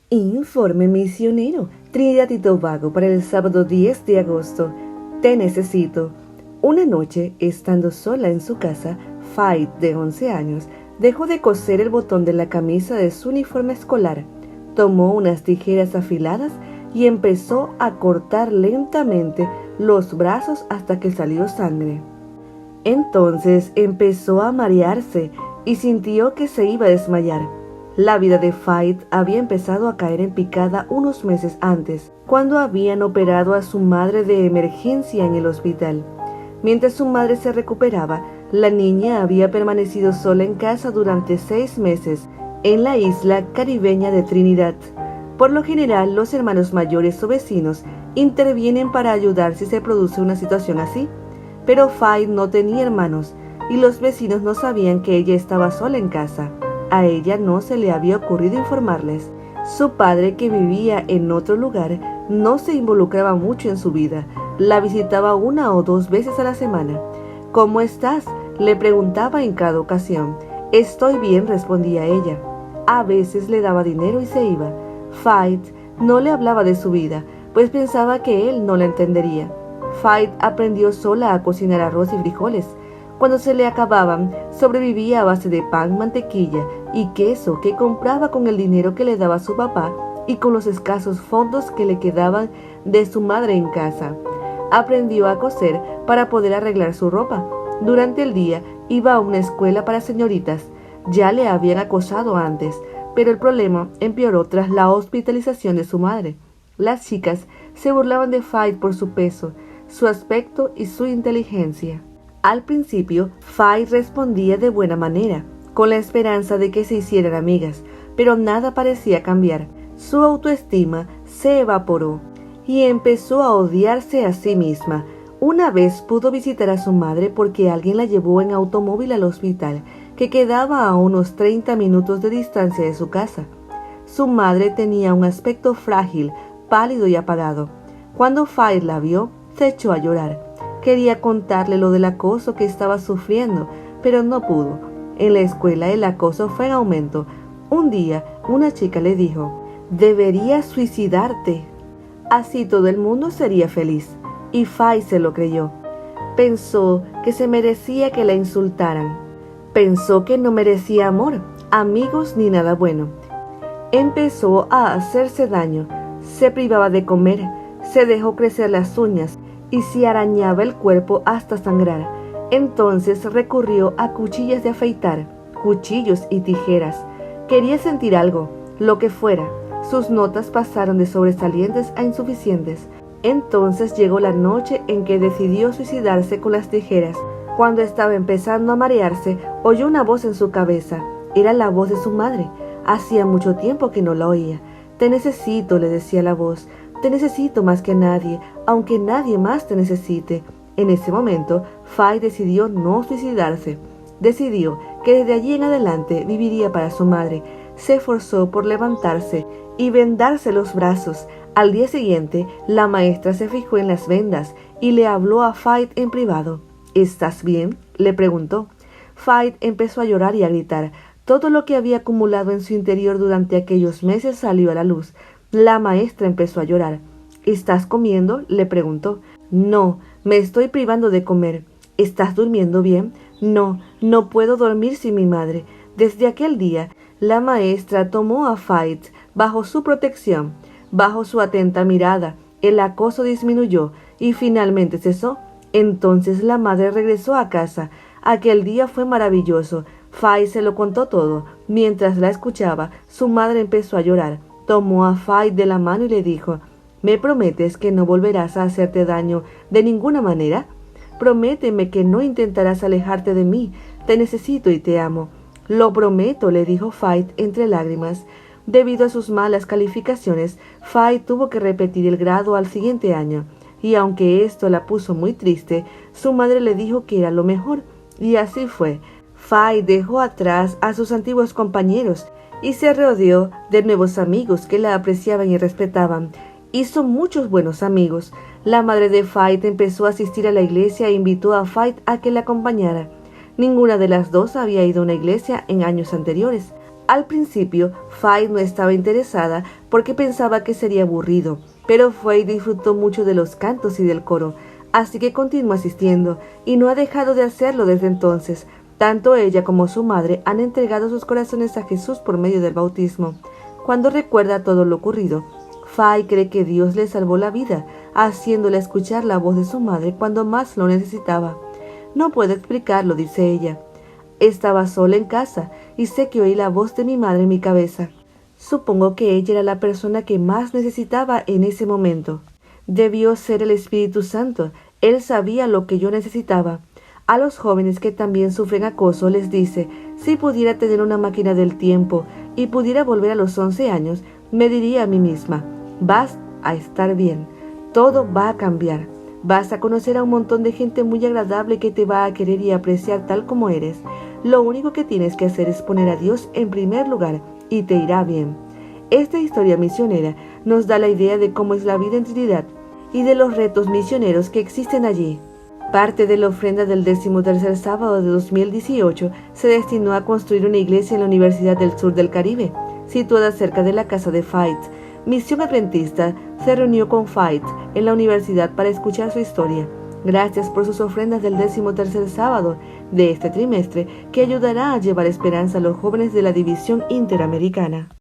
Informe misionero, Trinidad y Tobago para el sábado 10 de agosto. Te necesito. Una noche, estando sola en su casa, Faith, de 11 años, dejó de coser el botón de la camisa de su uniforme escolar, tomó unas tijeras afiladas y empezó a cortar lentamente los brazos hasta que salió sangre. Entonces empezó a marearse y sintió que se iba a desmayar. La vida de Faith había empezado a caer en picada unos meses antes, cuando habían operado a su madre de emergencia en el hospital. Mientras su madre se recuperaba, la niña había permanecido sola en casa durante 6 meses, en la isla caribeña de Trinidad. Por lo general, los hermanos mayores o vecinos intervienen para ayudar si se produce una situación así, pero Faith no tenía hermanos y los vecinos no sabían que ella estaba sola en casa. A ella no se le había ocurrido informarles. Su padre, que vivía en otro lugar, no se involucraba mucho en su vida. La visitaba 1 o 2 veces a la semana. ¿Cómo estás?, le preguntaba en cada ocasión. Estoy bien, respondía ella. A veces le daba dinero y se iba. Faith no le hablaba de su vida, pues pensaba que él no la entendería. Faith aprendió sola a cocinar arroz y frijoles. Cuando se le acababan, sobrevivía a base de pan, mantequilla y queso que compraba con el dinero que le daba su papá y con los escasos fondos que le quedaban de su madre en casa. Aprendió a coser para poder arreglar su ropa. Durante el día iba a una escuela para señoritas. Ya le habían acosado antes, pero el problema empeoró tras la hospitalización de su madre. Las chicas se burlaban de Faith por su peso, su aspecto y su inteligencia. Al principio, Faith respondía de buena manera, con la esperanza de que se hicieran amigas, pero nada parecía cambiar. Su autoestima se evaporó y empezó a odiarse a sí misma. Una vez pudo visitar a su madre porque alguien la llevó en automóvil al hospital, que quedaba a unos 30 minutos de distancia de su casa. Su madre tenía un aspecto frágil, pálido y apagado. Cuando Faith la vio, se echó a llorar. Quería contarle lo del acoso que estaba sufriendo, pero no pudo. En la escuela el acoso fue en aumento. Un día, una chica le dijo: «Deberías suicidarte. Así todo el mundo sería feliz». Y Faith se lo creyó. Pensó que se merecía que la insultaran. Pensó que no merecía amor, amigos ni nada bueno. Empezó a hacerse daño. Se privaba de comer, se dejó crecer las uñas y se arañaba el cuerpo hasta sangrar. Entonces recurrió a cuchillas de afeitar, cuchillos y tijeras. Quería sentir algo, lo que fuera. Sus notas pasaron de sobresalientes a insuficientes. Entonces llegó la noche en que decidió suicidarse con las tijeras. Cuando estaba empezando a marearse, oyó una voz en su cabeza. Era la voz de su madre. Hacía mucho tiempo que no la oía. «Te necesito», le decía la voz. «Te necesito más que nadie, aunque nadie más te necesite». En ese momento, Faith decidió no suicidarse. Decidió que desde allí en adelante viviría para su madre. Se esforzó por levantarse y vendarse los brazos. Al día siguiente, la maestra se fijó en las vendas y le habló a Faith en privado. «¿Estás bien?», le preguntó. Faith empezó a llorar y a gritar. Todo lo que había acumulado en su interior durante aquellos meses salió a la luz. La maestra empezó a llorar. «¿Estás comiendo?», le preguntó. «No, me estoy privando de comer». «¿Estás durmiendo bien?». «No, no puedo dormir sin mi madre». Desde aquel día, la maestra tomó a Faith bajo su protección. Bajo su atenta mirada, el acoso disminuyó y finalmente cesó. Entonces la madre regresó a casa. Aquel día fue maravilloso. Faith se lo contó todo. Mientras la escuchaba, su madre empezó a llorar. Tomó a Faith de la mano y le dijo: «¿Me prometes que no volverás a hacerte daño de ninguna manera? Prométeme que no intentarás alejarte de mí. Te necesito y te amo». «Lo prometo», le dijo Faith entre lágrimas. Debido a sus malas calificaciones, Faith tuvo que repetir el grado al siguiente año. Y aunque esto la puso muy triste, su madre le dijo que era lo mejor. Y así fue. Faith dejó atrás a sus antiguos compañeros y se rodeó de nuevos amigos que la apreciaban y respetaban. Hizo muchos buenos amigos. La madre de Faith empezó a asistir a la iglesia e invitó a Faith a que la acompañara. Ninguna de las dos había ido a una iglesia en años anteriores. Al principio, Faith no estaba interesada porque pensaba que sería aburrido, pero Faith disfrutó mucho de los cantos y del coro, así que continuó asistiendo y no ha dejado de hacerlo desde entonces. Tanto ella como su madre han entregado sus corazones a Jesús por medio del bautismo. Cuando recuerda todo lo ocurrido, Faith cree que Dios le salvó la vida, haciéndole escuchar la voz de su madre cuando más lo necesitaba. No puedo explicarlo, dice ella. Estaba sola en casa y sé que oí la voz de mi madre en mi cabeza. Supongo que ella era la persona que más necesitaba en ese momento. Debió ser el Espíritu Santo. Él sabía lo que yo necesitaba. A los jóvenes que también sufren acoso les dice, si pudiera tener una máquina del tiempo y pudiera volver a los 11 años, me diría a mí misma, vas a estar bien, todo va a cambiar. Vas a conocer a un montón de gente muy agradable que te va a querer y apreciar tal como eres. Lo único que tienes que hacer es poner a Dios en primer lugar y te irá bien. Esta historia misionera nos da la idea de cómo es la vida en Trinidad y de los retos misioneros que existen allí. Parte de la ofrenda del 13º sábado de 2018 se destinó a construir una iglesia en la Universidad del Sur del Caribe, situada cerca de la casa de Faith. Misión Adventista se reunió con Faith en la universidad para escuchar su historia. Gracias por sus ofrendas del 13º sábado de este trimestre que ayudará a llevar esperanza a los jóvenes de la División Interamericana.